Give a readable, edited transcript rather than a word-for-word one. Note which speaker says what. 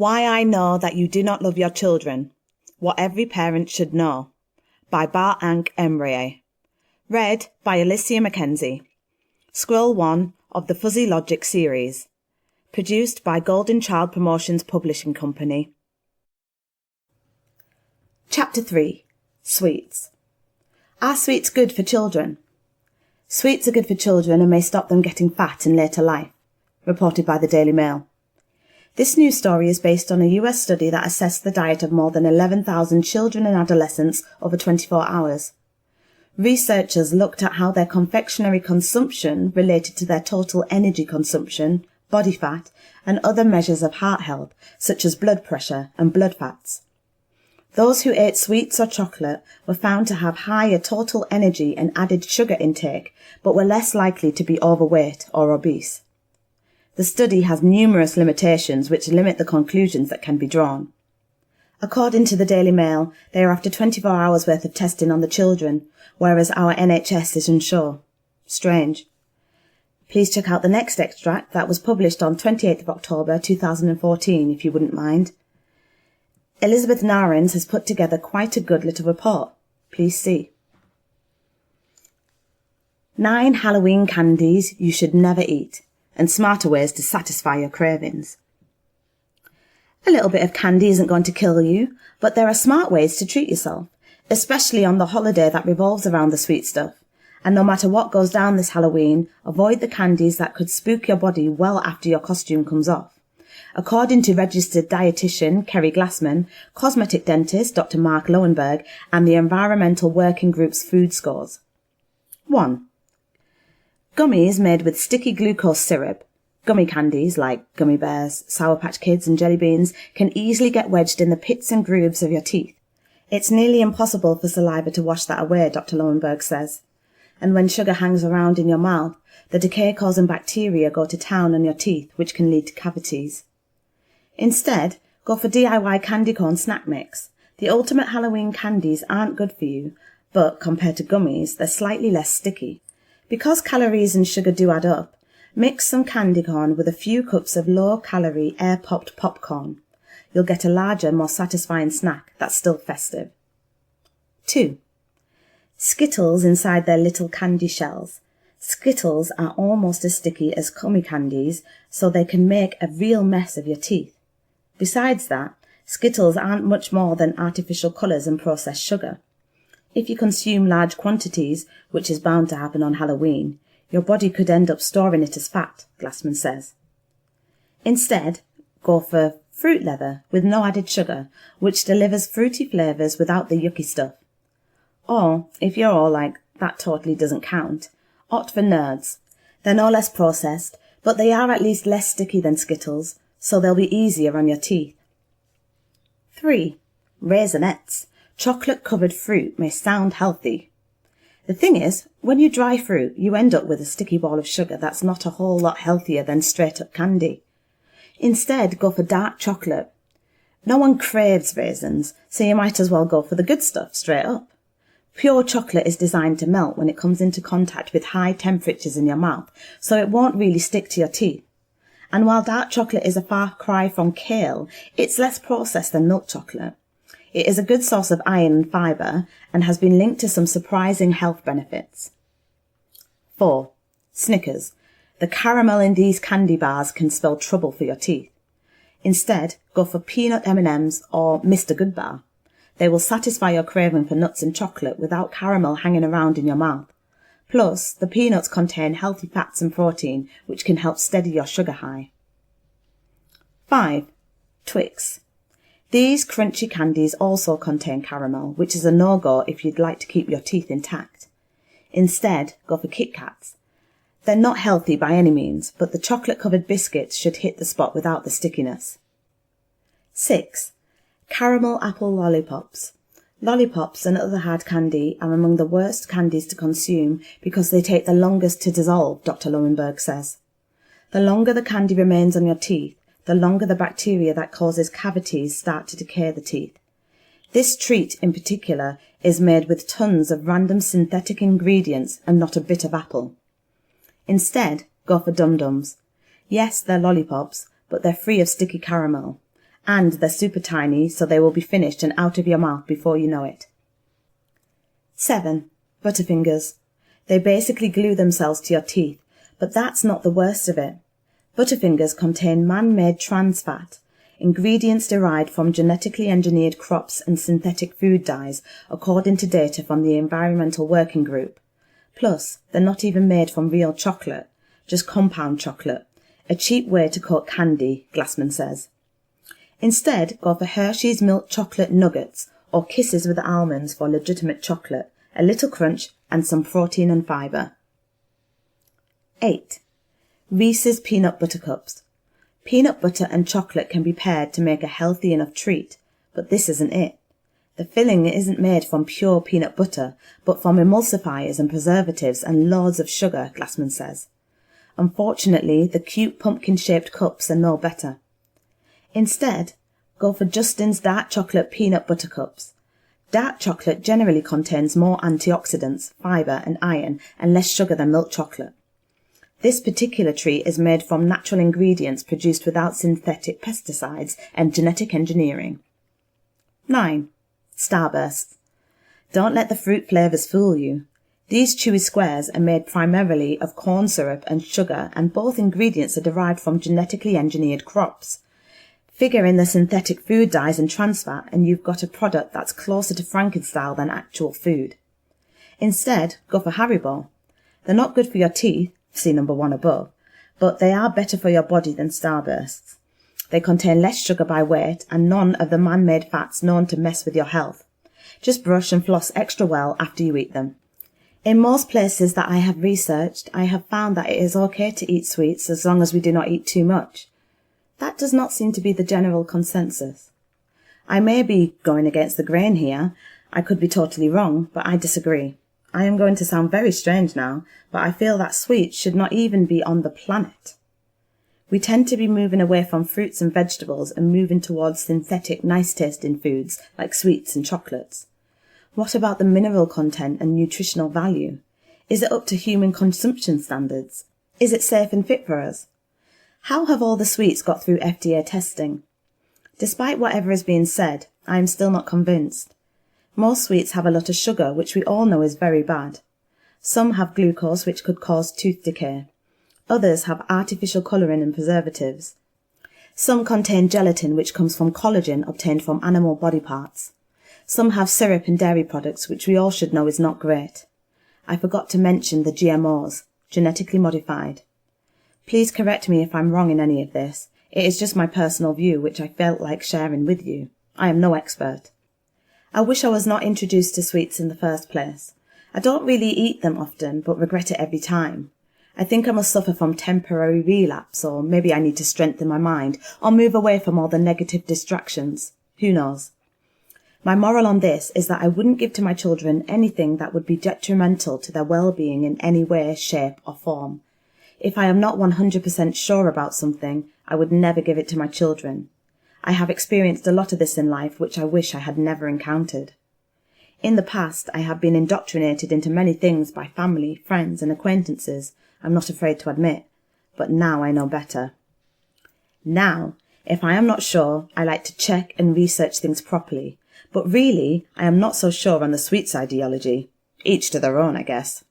Speaker 1: Why I Know That You Do Not Love Your Children. What Every Parent Should Know by Baa Ankh Em Rayay. Read by Alicia Mackenzie. Scroll 1 of the Fuzzy Logic series. Produced by Golden Child Promotions Publishing Company. Chapter 3. Sweets. Are sweets good for children? Sweets are good for children and may stop them getting fat in later life, reported by the Daily Mail. This news story is based on a US study that assessed the diet of more than 11,000 children and adolescents over 24 hours. Researchers looked at how their confectionery consumption related to their total energy consumption, body fat, and other measures of heart health, such as blood pressure and blood fats. Those who ate sweets or chocolate were found to have higher total energy and added sugar intake, but were less likely to be overweight or obese. The study has numerous limitations which limit the conclusions that can be drawn. According to the Daily Mail, they are after 24 hours worth of testing on the children, whereas our NHS is unsure. Strange. Please check out the next extract that was published on 28th of October 2014, if you wouldn't mind. Elizabeth Narins has put together quite a good little report. Please see. 9 Halloween candies you should never eat, and smarter ways to satisfy your cravings. A little bit of candy isn't going to kill you, but there are smart ways to treat yourself, especially on the holiday that revolves around the sweet stuff. And no matter what goes down this Halloween, avoid the candies that could spook your body well after your costume comes off. According to registered dietitian Kerry Glassman, cosmetic dentist Dr. Mark Lowenberg, and the Environmental Working Group's food scores. 1. Gummies made with sticky glucose syrup. Gummy candies like gummy bears, Sour Patch Kids and jelly beans can easily get wedged in the pits and grooves of your teeth. It's nearly impossible for saliva to wash that away, Dr. Lowenberg says. And when sugar hangs around in your mouth, the decay-causing bacteria go to town on your teeth, which can lead to cavities. Instead, go for DIY candy corn snack mix. The ultimate Halloween candies aren't good for you, but compared to gummies, they're slightly less sticky. Because calories and sugar do add up, mix some candy corn with a few cups of low-calorie air-popped popcorn. You'll get a larger, more satisfying snack that's still festive. 2. Skittles inside their little candy shells. Skittles are almost as sticky as gummy candies, so they can make a real mess of your teeth. Besides that, Skittles aren't much more than artificial colours and processed sugar. If you consume large quantities, which is bound to happen on Halloween, your body could end up storing it as fat, Glassman says. Instead, go for fruit leather with no added sugar, which delivers fruity flavours without the yucky stuff. Or, if you're all like, that totally doesn't count, opt for Nerds. They're no less processed, but they are at least less sticky than Skittles, so they'll be easier on your teeth. 3. Raisinets. Chocolate-covered fruit may sound healthy. The thing is, when you dry fruit, you end up with a sticky ball of sugar that's not a whole lot healthier than straight-up candy. Instead, go for dark chocolate. No one craves raisins, so you might as well go for the good stuff straight up. Pure chocolate is designed to melt when it comes into contact with high temperatures in your mouth, so it won't really stick to your teeth. And while dark chocolate is a far cry from kale, it's less processed than milk chocolate. It is a good source of iron and fibre and has been linked to some surprising health benefits. 4. Snickers. The caramel in these candy bars can spell trouble for your teeth. Instead, go for peanut M&Ms or Mr. Goodbar. They will satisfy your craving for nuts and chocolate without caramel hanging around in your mouth. Plus, the peanuts contain healthy fats and protein, which can help steady your sugar high. 5. Twix. These crunchy candies also contain caramel, which is a no-go if you'd like to keep your teeth intact. Instead, go for Kit Kats. They're not healthy by any means, but the chocolate-covered biscuits should hit the spot without the stickiness. 6. Caramel apple lollipops. Lollipops and other hard candy are among the worst candies to consume because they take the longest to dissolve, Dr. Lowenberg says. The longer the candy remains on your teeth, the longer the bacteria that causes cavities start to decay the teeth. This treat, in particular, is made with tons of random synthetic ingredients and not a bit of apple. Instead, go for Dum Dums. Yes, they're lollipops, but they're free of sticky caramel. And they're super tiny, so they will be finished and out of your mouth before you know it. 7. Butterfingers. They basically glue themselves to your teeth, but that's not the worst of it. Butterfingers contain man-made trans fat, ingredients derived from genetically engineered crops and synthetic food dyes, according to data from the Environmental Working Group. Plus, they're not even made from real chocolate, just compound chocolate, a cheap way to coat candy, Glassman says. Instead, go for Hershey's milk chocolate nuggets or Kisses with almonds for legitimate chocolate, a little crunch and some protein and fibre. 8. Reese's Peanut Butter Cups. Peanut butter and chocolate can be paired to make a healthy enough treat, but this isn't it. The filling isn't made from pure peanut butter, but from emulsifiers and preservatives and loads of sugar, Glassman says. Unfortunately, the cute pumpkin-shaped cups are no better. Instead, go for Justin's Dark Chocolate Peanut Butter Cups. Dark chocolate generally contains more antioxidants, fibre and iron, and less sugar than milk chocolate. This particular treat is made from natural ingredients produced without synthetic pesticides and genetic engineering. 9. Starbursts. Don't let the fruit flavours fool you. These chewy squares are made primarily of corn syrup and sugar, and both ingredients are derived from genetically engineered crops. Figure in the synthetic food dyes and trans fat, and you've got a product that's closer to Frankenstein than actual food. Instead, go for Haribo. They're not good for your teeth, see number 1 above, but they are better for your body than Starbursts. They contain less sugar by weight and none of the man-made fats known to mess with your health. Just brush and floss extra well after you eat them. In most places that I have researched, I have found that it is okay to eat sweets as long as we do not eat too much. That does not seem to be the general consensus. I may be going against the grain here. I could be totally wrong, but I disagree. I am going to sound very strange now, but I feel that sweets should not even be on the planet. We tend to be moving away from fruits and vegetables and moving towards synthetic, nice-tasting foods like sweets and chocolates. What about the mineral content and nutritional value? Is it up to human consumption standards? Is it safe and fit for us? How have all the sweets got through FDA testing? Despite whatever is being said, I am still not convinced. Most sweets have a lot of sugar, which we all know is very bad. Some have glucose, which could cause tooth decay. Others have artificial colouring and preservatives. Some contain gelatin, which comes from collagen obtained from animal body parts. Some have syrup and dairy products, which we all should know is not great. I forgot to mention the GMOs, genetically modified. Please correct me if I'm wrong in any of this. It is just my personal view, which I felt like sharing with you. I am no expert. I wish I was not introduced to sweets in the first place. I don't really eat them often, but regret it every time. I think I must suffer from temporary relapse, or maybe I need to strengthen my mind, or move away from all the negative distractions. Who knows? My moral on this is that I wouldn't give to my children anything that would be detrimental to their well-being in any way, shape, or form. If I am not 100% sure about something, I would never give it to my children. I have experienced a lot of this in life which I wish I had never encountered. In the past, I have been indoctrinated into many things by family, friends, and acquaintances, I'm not afraid to admit, but now I know better. Now, if I am not sure, I like to check and research things properly, but really, I am not so sure on the sweets ideology. Each to their own, I guess.